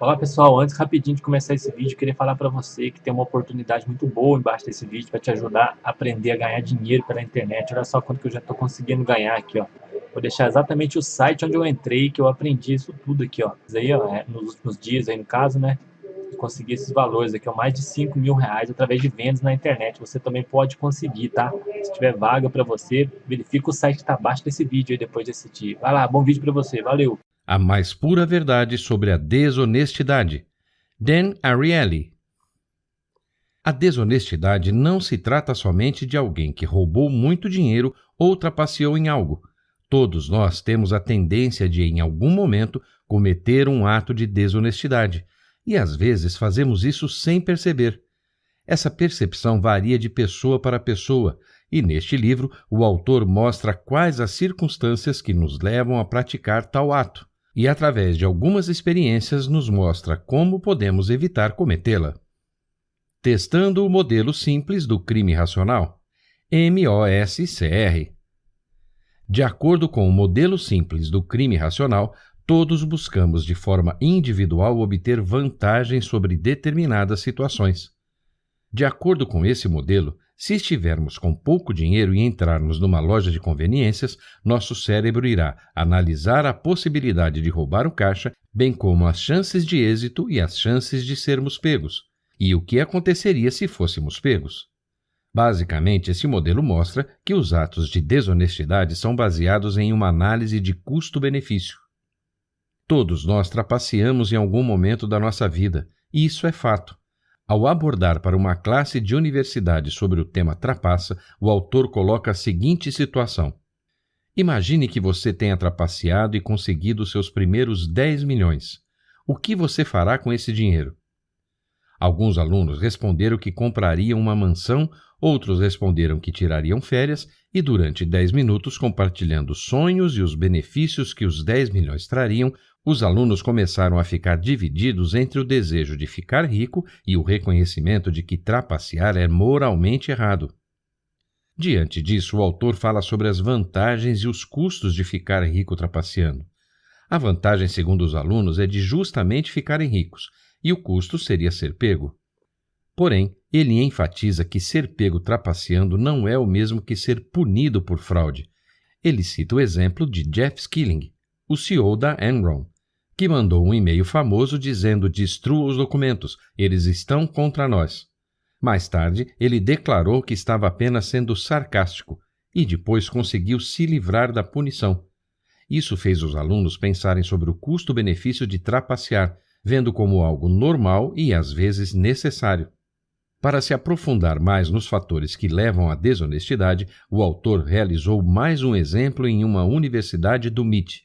Olá pessoal, antes rapidinho de começar esse vídeo, eu queria falar para você que tem uma oportunidade muito boa embaixo desse vídeo para te ajudar a aprender a ganhar dinheiro pela internet. Olha só quanto que eu já estou conseguindo ganhar aqui, ó. Vou deixar exatamente o site onde eu entrei, que eu aprendi isso tudo aqui, ó. Isso aí, ó, nos últimos dias aí no caso, né? Eu consegui esses valores aqui, ó, mais de R$ 5.000 através de vendas na internet. Você também pode conseguir, tá? Se tiver vaga para você, verifica o site que está abaixo desse vídeo aí depois de assistir. Vai lá, bom vídeo para você, valeu! A mais pura verdade sobre a desonestidade. Dan Ariely. A desonestidade não se trata somente de alguém que roubou muito dinheiro ou trapaceou em algo. Todos nós temos a tendência de, em algum momento, cometer um ato de desonestidade, e às vezes fazemos isso sem perceber. Essa percepção varia de pessoa para pessoa, e neste livro o autor mostra quais as circunstâncias que nos levam a praticar tal ato, e através de algumas experiências nos mostra como podemos evitar cometê-la. Testando o modelo simples do crime racional, MOSCR. De acordo com o modelo simples do crime racional, todos buscamos de forma individual obter vantagens sobre determinadas situações. De acordo com esse modelo, se estivermos com pouco dinheiro e entrarmos numa loja de conveniências, nosso cérebro irá analisar a possibilidade de roubar o caixa, bem como as chances de êxito e as chances de sermos pegos, e o que aconteceria se fôssemos pegos. Basicamente, esse modelo mostra que os atos de desonestidade são baseados em uma análise de custo-benefício. Todos nós trapaceamos em algum momento da nossa vida, e isso é fato. Ao abordar para uma classe de universidade sobre o tema trapaça, o autor coloca a seguinte situação. Imagine que você tenha trapaceado e conseguido seus primeiros 10 milhões. O que você fará com esse dinheiro? Alguns alunos responderam que comprariam uma mansão, outros responderam que tirariam férias e durante 10 minutos, compartilhando os sonhos e os benefícios que os 10 milhões trariam, os alunos começaram a ficar divididos entre o desejo de ficar rico e o reconhecimento de que trapacear é moralmente errado. Diante disso, o autor fala sobre as vantagens e os custos de ficar rico trapaceando. A vantagem, segundo os alunos, é de justamente ficarem ricos, e o custo seria ser pego. Porém, ele enfatiza que ser pego trapaceando não é o mesmo que ser punido por fraude. Ele cita o exemplo de Jeff Skilling, o CEO da Enron, que mandou um e-mail famoso dizendo: destrua os documentos, eles estão contra nós. Mais tarde, ele declarou que estava apenas sendo sarcástico e depois conseguiu se livrar da punição. Isso fez os alunos pensarem sobre o custo-benefício de trapacear, vendo como algo normal e às vezes necessário. Para se aprofundar mais nos fatores que levam à desonestidade, o autor realizou mais um exemplo em uma universidade do MIT.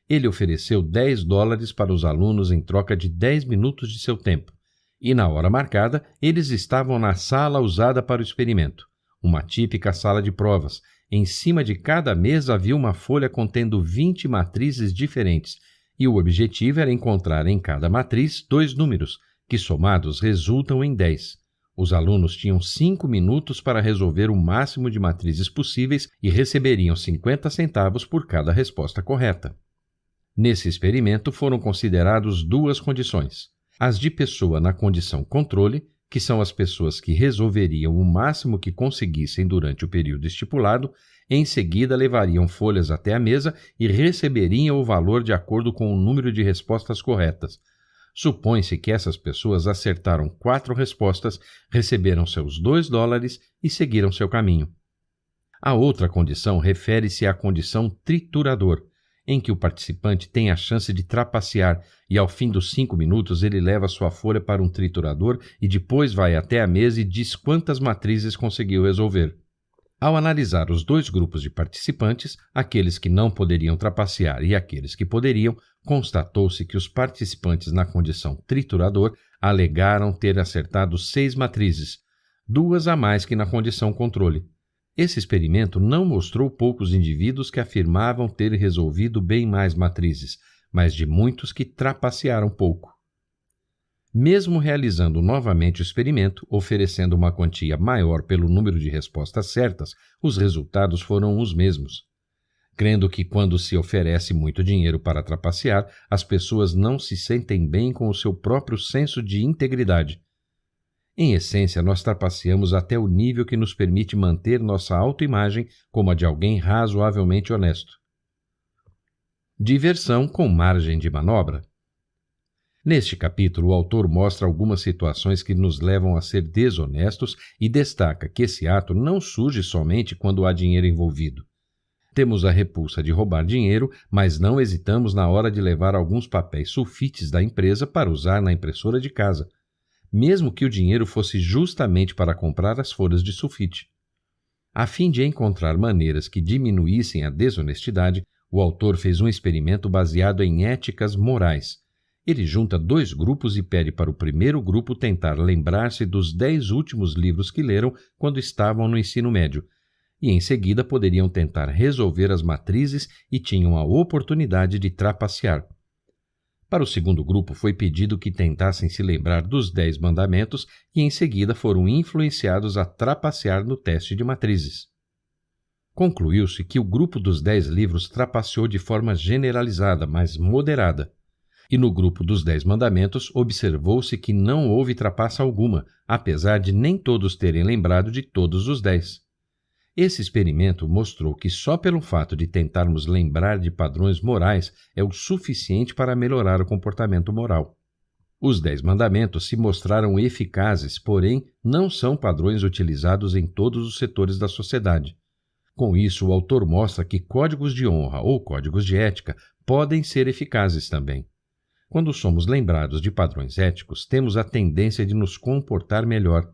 Ele ofereceu $10 para os alunos em troca de 10 minutos de seu tempo. E na hora marcada, eles estavam na sala usada para o experimento, uma típica sala de provas. Em cima de cada mesa havia uma folha contendo 20 matrizes diferentes, e o objetivo era encontrar em cada matriz 2 números, que somados resultam em 10. Os alunos tinham 5 minutos para resolver o máximo de matrizes possíveis e receberiam 50 centavos por cada resposta correta. Nesse experimento foram considerados 2 condições: as de pessoa na condição controle, que são as pessoas que resolveriam o máximo que conseguissem durante o período estipulado, em seguida levariam folhas até a mesa e receberiam o valor de acordo com o número de respostas corretas. Supõe-se que essas pessoas acertaram 4 respostas, receberam seus $2 e seguiram seu caminho. A outra condição refere-se à condição triturador, em que o participante tem a chance de trapacear e ao fim dos 5 minutos ele leva sua folha para um triturador e depois vai até a mesa e diz quantas matrizes conseguiu resolver. Ao analisar os 2 grupos de participantes, aqueles que não poderiam trapacear e aqueles que poderiam, constatou-se que os participantes na condição triturador alegaram ter acertado 6 matrizes, 2 a mais que na condição controle. Esse experimento não mostrou poucos indivíduos que afirmavam ter resolvido bem mais matrizes, mas de muitos que trapacearam pouco. Mesmo realizando novamente o experimento, oferecendo uma quantia maior pelo número de respostas certas, os resultados foram os mesmos. crendo que quando se oferece muito dinheiro para trapacear, as pessoas não se sentem bem com o seu próprio senso de integridade. Em essência, nós trapaceamos até o nível que nos permite manter nossa autoimagem como a de alguém razoavelmente honesto. Diversão com margem de manobra. Neste capítulo, o autor mostra algumas situações que nos levam a ser desonestos e destaca que esse ato não surge somente quando há dinheiro envolvido. Temos a repulsa de roubar dinheiro, mas não hesitamos na hora de levar alguns papéis sulfites da empresa para usar na impressora de casa, mesmo que o dinheiro fosse justamente para comprar as folhas de sulfite. A fim de encontrar maneiras que diminuíssem a desonestidade, o autor fez um experimento baseado em éticas morais. Ele junta 2 grupos e pede para o primeiro grupo tentar lembrar-se dos 10 últimos livros que leram quando estavam no ensino médio, e em seguida poderiam tentar resolver as matrizes e tinham a oportunidade de trapacear. Para o segundo grupo foi pedido que tentassem se lembrar dos 10 mandamentos e em seguida foram influenciados a trapacear no teste de matrizes. Concluiu-se que o grupo dos 10 livros trapaceou de forma generalizada, mas moderada. E no grupo dos 10 mandamentos observou-se que não houve trapaça alguma, apesar de nem todos terem lembrado de todos os 10. Esse experimento mostrou que só pelo fato de tentarmos lembrar de padrões morais é o suficiente para melhorar o comportamento moral. Os 10 mandamentos se mostraram eficazes, porém não são padrões utilizados em todos os setores da sociedade. Com isso, o autor mostra que códigos de honra ou códigos de ética podem ser eficazes também. Quando somos lembrados de padrões éticos, temos a tendência de nos comportar melhor.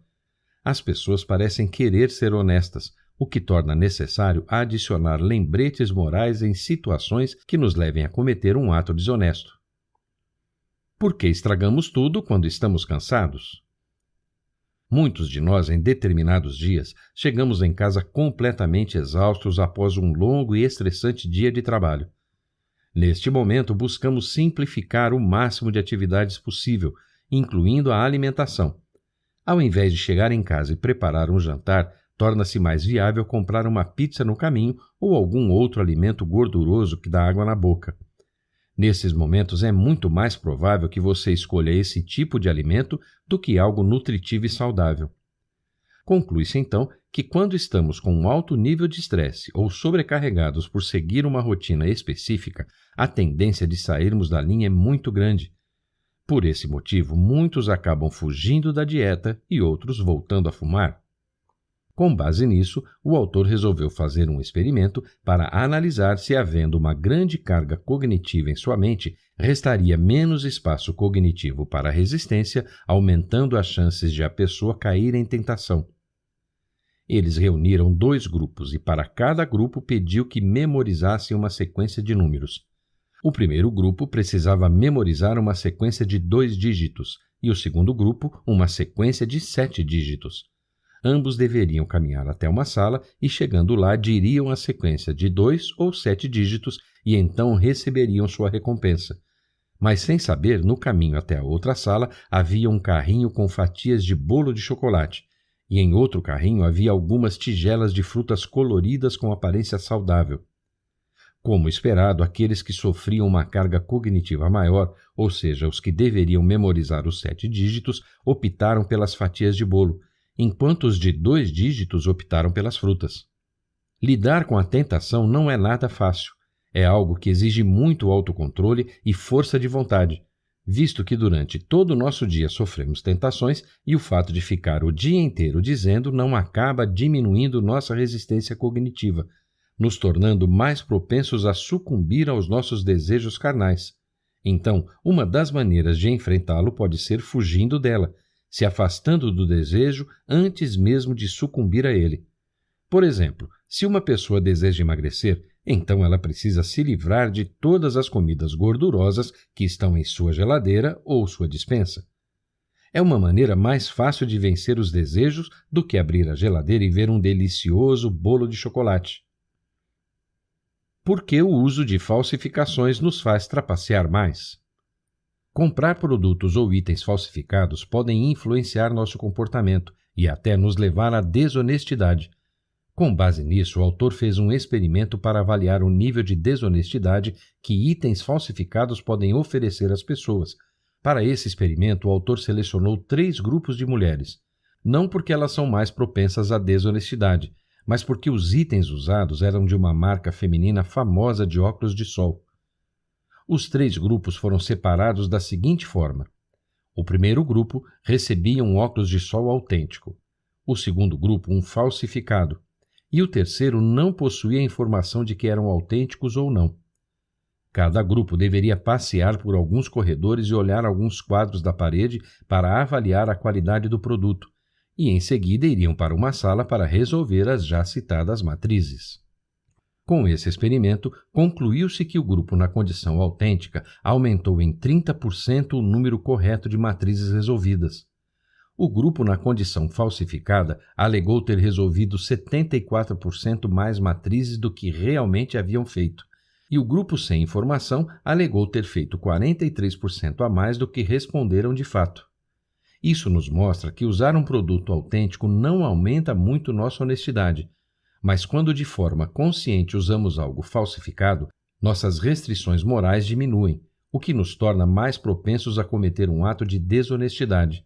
As pessoas parecem querer ser honestas, o que torna necessário adicionar lembretes morais em situações que nos levem a cometer um ato desonesto. Por que estragamos tudo quando estamos cansados? Muitos de nós, em determinados dias, chegamos em casa completamente exaustos após um longo e estressante dia de trabalho. Neste momento, buscamos simplificar o máximo de atividades possível, incluindo a alimentação. Ao invés de chegar em casa e preparar um jantar, torna-se mais viável comprar uma pizza no caminho ou algum outro alimento gorduroso que dá água na boca. Nesses momentos é muito mais provável que você escolha esse tipo de alimento do que algo nutritivo e saudável. Conclui-se então que quando estamos com um alto nível de estresse ou sobrecarregados por seguir uma rotina específica, a tendência de sairmos da linha é muito grande. Por esse motivo, muitos acabam fugindo da dieta e outros voltando a fumar. Com base nisso, o autor resolveu fazer um experimento para analisar se, havendo uma grande carga cognitiva em sua mente, restaria menos espaço cognitivo para a resistência, aumentando as chances de a pessoa cair em tentação. Eles reuniram 2 grupos e para cada grupo pediu que memorizassem uma sequência de números. O primeiro grupo precisava memorizar uma sequência de 2 dígitos e o segundo grupo uma sequência de 7 dígitos. Ambos deveriam caminhar até uma sala e, chegando lá, diriam a sequência de 2 ou 7 dígitos e então receberiam sua recompensa. Mas sem saber, no caminho até a outra sala havia um carrinho com fatias de bolo de chocolate e em outro carrinho havia algumas tigelas de frutas coloridas com aparência saudável. Como esperado, aqueles que sofriam uma carga cognitiva maior, ou seja, os que deveriam memorizar os 7 dígitos, optaram pelas fatias de bolo, enquanto os de 2 dígitos optaram pelas frutas. Lidar com a tentação não é nada fácil. É algo que exige muito autocontrole e força de vontade, visto que durante todo o nosso dia sofremos tentações e o fato de ficar o dia inteiro dizendo não acaba diminuindo nossa resistência cognitiva, nos tornando mais propensos a sucumbir aos nossos desejos carnais. Então, uma das maneiras de enfrentá-lo pode ser fugindo dela, se afastando do desejo antes mesmo de sucumbir a ele. Por exemplo, se uma pessoa deseja emagrecer, então ela precisa se livrar de todas as comidas gordurosas que estão em sua geladeira ou sua despensa. É uma maneira mais fácil de vencer os desejos do que abrir a geladeira e ver um delicioso bolo de chocolate. Por que o uso de falsificações nos faz trapacear mais? Comprar produtos ou itens falsificados podem influenciar nosso comportamento e até nos levar à desonestidade. Com base nisso, o autor fez um experimento para avaliar o nível de desonestidade que itens falsificados podem oferecer às pessoas. Para esse experimento, o autor selecionou 3 grupos de mulheres, não porque elas são mais propensas à desonestidade, mas porque os itens usados eram de uma marca feminina famosa de óculos de sol. Os 3 grupos foram separados da seguinte forma. O primeiro grupo recebia um óculos de sol autêntico, o segundo grupo um falsificado, e o terceiro não possuía informação de que eram autênticos ou não. Cada grupo deveria passear por alguns corredores e olhar alguns quadros da parede para avaliar a qualidade do produto, e em seguida iriam para uma sala para resolver as já citadas matrizes. Com esse experimento, concluiu-se que o grupo na condição autêntica aumentou em 30% o número correto de matrizes resolvidas. O grupo na condição falsificada alegou ter resolvido 74% mais matrizes do que realmente haviam feito, e o grupo sem informação alegou ter feito 43% a mais do que responderam de fato. Isso nos mostra que usar um produto autêntico não aumenta muito nossa honestidade, mas quando de forma consciente usamos algo falsificado, nossas restrições morais diminuem, o que nos torna mais propensos a cometer um ato de desonestidade.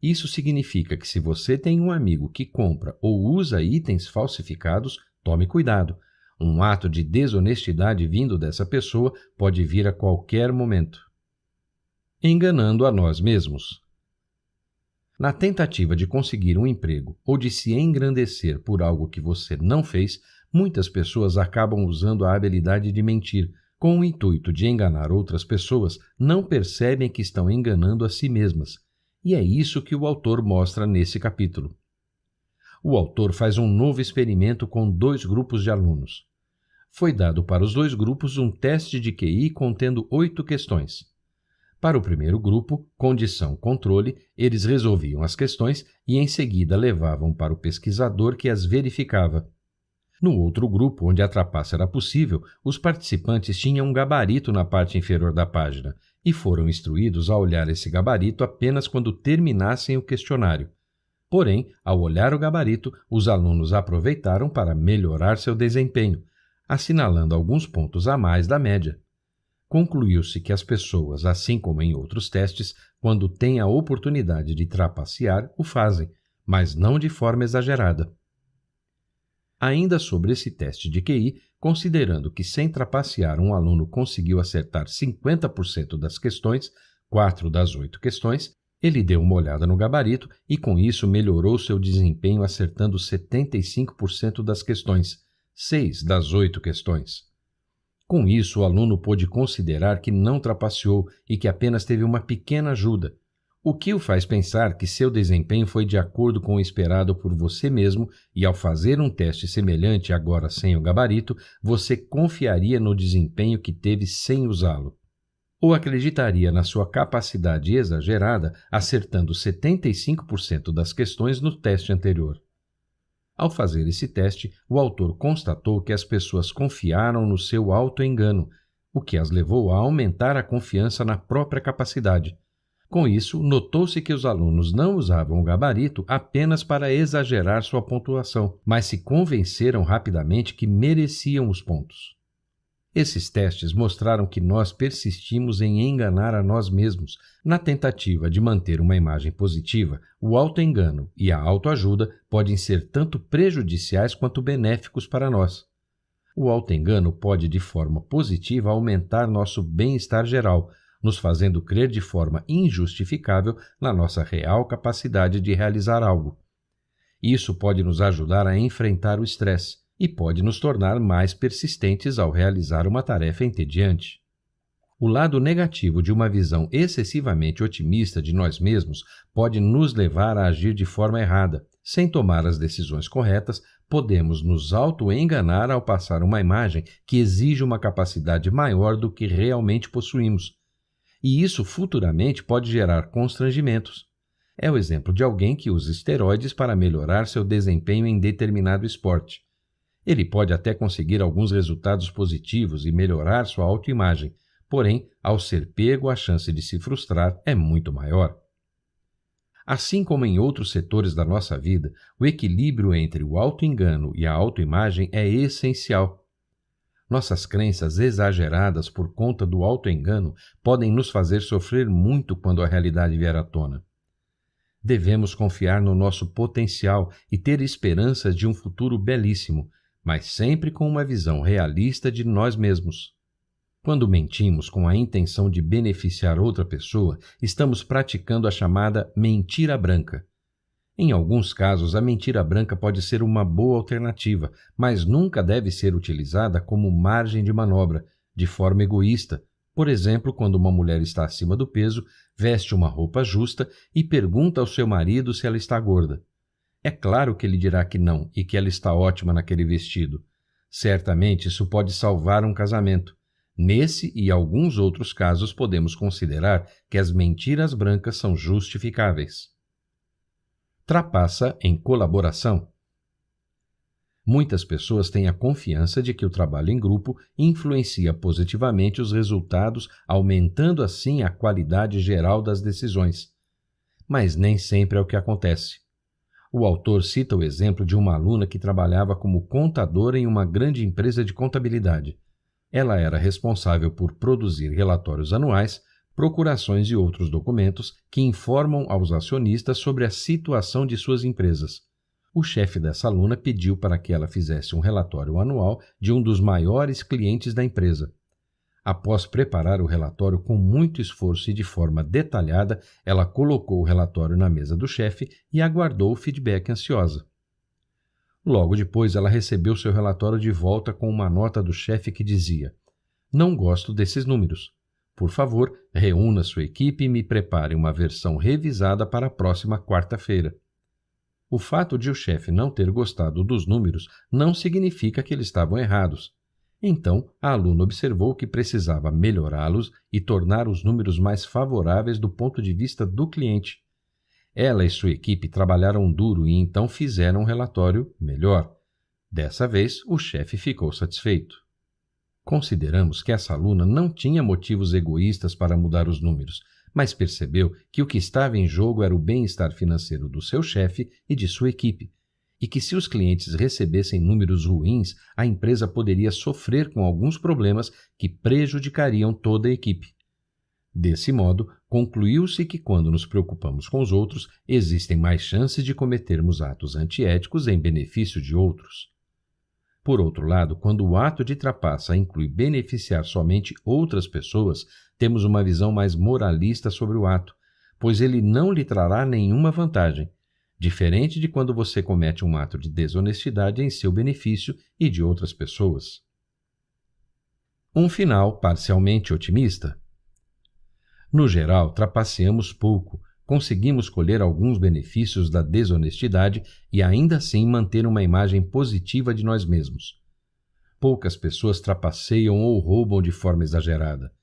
Isso significa que se você tem um amigo que compra ou usa itens falsificados, tome cuidado. Um ato de desonestidade vindo dessa pessoa pode vir a qualquer momento. Enganando a nós mesmos. Na tentativa de conseguir um emprego ou de se engrandecer por algo que você não fez, muitas pessoas acabam usando a habilidade de mentir. Com o intuito de enganar outras pessoas, não percebem que estão enganando a si mesmas. E é isso que o autor mostra nesse capítulo. O autor faz um novo experimento com 2 grupos de alunos. Foi dado para os 2 grupos um teste de QI contendo 8 questões. Para o primeiro grupo, condição controle, eles resolviam as questões e em seguida levavam para o pesquisador que as verificava. No outro grupo, onde a trapaça era possível, os participantes tinham um gabarito na parte inferior da página e foram instruídos a olhar esse gabarito apenas quando terminassem o questionário. Porém, ao olhar o gabarito, os alunos aproveitaram para melhorar seu desempenho, assinalando alguns pontos a mais da média. Concluiu-se que as pessoas, assim como em outros testes, quando têm a oportunidade de trapacear, o fazem, mas não de forma exagerada. Ainda sobre esse teste de QI, considerando que sem trapacear um aluno conseguiu acertar 50% das questões, 4 das 8 questões, ele deu uma olhada no gabarito e com isso melhorou seu desempenho acertando 75% das questões, 6 das 8 questões. Com isso, o aluno pôde considerar que não trapaceou e que apenas teve uma pequena ajuda, o que o faz pensar que seu desempenho foi de acordo com o esperado por você mesmo e, ao fazer um teste semelhante agora sem o gabarito, você confiaria no desempenho que teve sem usá-lo. Ou acreditaria na sua capacidade exagerada, acertando 75% das questões no teste anterior. Ao fazer esse teste, o autor constatou que as pessoas confiaram no seu auto-engano, o que as levou a aumentar a confiança na própria capacidade. Com isso, notou-se que os alunos não usavam o gabarito apenas para exagerar sua pontuação, mas se convenceram rapidamente que mereciam os pontos. Esses testes mostraram que nós persistimos em enganar a nós mesmos. Na tentativa de manter uma imagem positiva, o auto-engano e a autoajuda podem ser tanto prejudiciais quanto benéficos para nós. O auto-engano pode, de forma positiva, aumentar nosso bem-estar geral, nos fazendo crer de forma injustificável na nossa real capacidade de realizar algo. Isso pode nos ajudar a enfrentar o estresse e pode nos tornar mais persistentes ao realizar uma tarefa entediante. O lado negativo de uma visão excessivamente otimista de nós mesmos pode nos levar a agir de forma errada. Sem tomar as decisões corretas, podemos nos auto-enganar ao passar uma imagem que exige uma capacidade maior do que realmente possuímos. E isso futuramente pode gerar constrangimentos. É o exemplo de alguém que usa esteroides para melhorar seu desempenho em determinado esporte. Ele pode até conseguir alguns resultados positivos e melhorar sua autoimagem, porém, ao ser pego, a chance de se frustrar é muito maior. Assim como em outros setores da nossa vida, o equilíbrio entre o autoengano e a autoimagem é essencial. Nossas crenças exageradas por conta do autoengano podem nos fazer sofrer muito quando a realidade vier à tona. Devemos confiar no nosso potencial e ter esperanças de um futuro belíssimo, mas sempre com uma visão realista de nós mesmos. Quando mentimos com a intenção de beneficiar outra pessoa, estamos praticando a chamada mentira branca. Em alguns casos, a mentira branca pode ser uma boa alternativa, mas nunca deve ser utilizada como margem de manobra, de forma egoísta. Por exemplo, quando uma mulher está acima do peso, veste uma roupa justa e pergunta ao seu marido se ela está gorda. É claro que ele dirá que não e que ela está ótima naquele vestido. Certamente isso pode salvar um casamento. Nesse e alguns outros casos, podemos considerar que as mentiras brancas são justificáveis. Trapaça em colaboração. Muitas pessoas têm a confiança de que o trabalho em grupo influencia positivamente os resultados, aumentando assim a qualidade geral das decisões. Mas nem sempre é o que acontece. O autor cita o exemplo de uma aluna que trabalhava como contadora em uma grande empresa de contabilidade. Ela era responsável por produzir relatórios anuais, procurações e outros documentos que informam aos acionistas sobre a situação de suas empresas. O chefe dessa aluna pediu para que ela fizesse um relatório anual de um dos maiores clientes da empresa. Após preparar o relatório com muito esforço e de forma detalhada, ela colocou o relatório na mesa do chefe e aguardou o feedback ansiosa. Logo depois, ela recebeu seu relatório de volta com uma nota do chefe que dizia: "Não gosto desses números. Por favor, reúna sua equipe e me prepare uma versão revisada para a próxima quarta-feira." O fato de o chefe não ter gostado dos números não significa que eles estavam errados. Então, a aluna observou que precisava melhorá-los e tornar os números mais favoráveis do ponto de vista do cliente. Ela e sua equipe trabalharam duro e então fizeram um relatório melhor. Dessa vez, o chefe ficou satisfeito. Consideramos que essa aluna não tinha motivos egoístas para mudar os números, mas percebeu que o que estava em jogo era o bem-estar financeiro do seu chefe e de sua equipe, e que se os clientes recebessem números ruins, a empresa poderia sofrer com alguns problemas que prejudicariam toda a equipe. Desse modo, concluiu-se que quando nos preocupamos com os outros, existem mais chances de cometermos atos antiéticos em benefício de outros. Por outro lado, quando o ato de trapaça inclui beneficiar somente outras pessoas, temos uma visão mais moralista sobre o ato, pois ele não lhe trará nenhuma vantagem, diferente de quando você comete um ato de desonestidade em seu benefício e de outras pessoas. Um final parcialmente otimista. No geral, trapaceamos pouco, conseguimos colher alguns benefícios da desonestidade e ainda assim manter uma imagem positiva de nós mesmos. Poucas pessoas trapaceiam ou roubam de forma exagerada.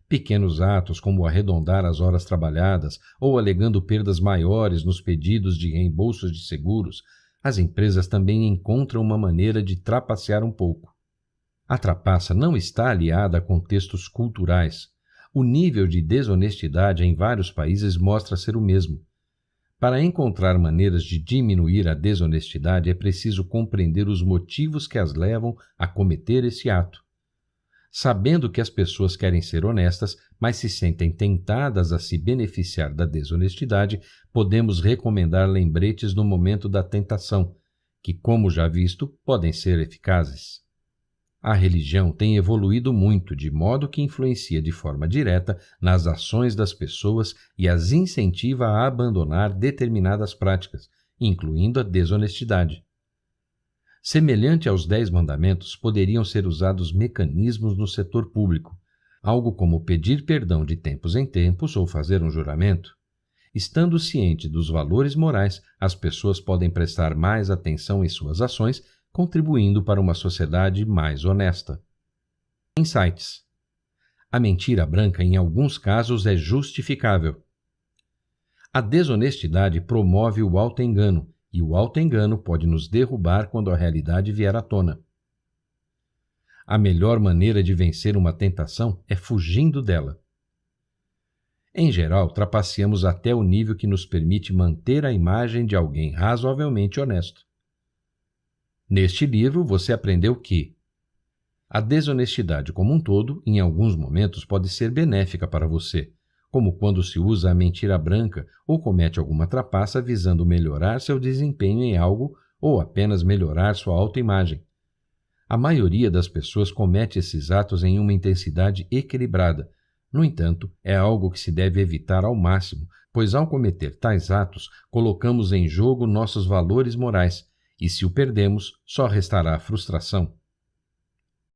Pequenos atos como arredondar as horas trabalhadas ou alegando perdas maiores nos pedidos de reembolsos de seguros, as empresas também encontram uma maneira de trapacear um pouco. A trapaça não está aliada a contextos culturais. O nível de desonestidade em vários países mostra ser o mesmo. Para encontrar maneiras de diminuir a desonestidade, é preciso compreender os motivos que as levam a cometer esse ato. Sabendo que as pessoas querem ser honestas, mas se sentem tentadas a se beneficiar da desonestidade, podemos recomendar lembretes no momento da tentação, que, como já visto, podem ser eficazes. A religião tem evoluído muito, de modo que influencia de forma direta nas ações das pessoas e as incentiva a abandonar determinadas práticas, incluindo a desonestidade. Semelhante aos 10 mandamentos, poderiam ser usados mecanismos no setor público, algo como pedir perdão de tempos em tempos ou fazer um juramento. Estando ciente dos valores morais, as pessoas podem prestar mais atenção em suas ações, contribuindo para uma sociedade mais honesta. Insights. A mentira branca, em alguns casos, é justificável. A desonestidade promove o autoengano, e o autoengano pode nos derrubar quando a realidade vier à tona. A melhor maneira de vencer uma tentação é fugindo dela. Em geral, trapaceamos até o nível que nos permite manter a imagem de alguém razoavelmente honesto. Neste livro, você aprendeu que a desonestidade como um todo, em alguns momentos, pode ser benéfica para você, como quando se usa a mentira branca ou comete alguma trapaça visando melhorar seu desempenho em algo ou apenas melhorar sua autoimagem. A maioria das pessoas comete esses atos em uma intensidade equilibrada. No entanto, é algo que se deve evitar ao máximo, pois ao cometer tais atos, colocamos em jogo nossos valores morais, e se o perdemos, só restará frustração.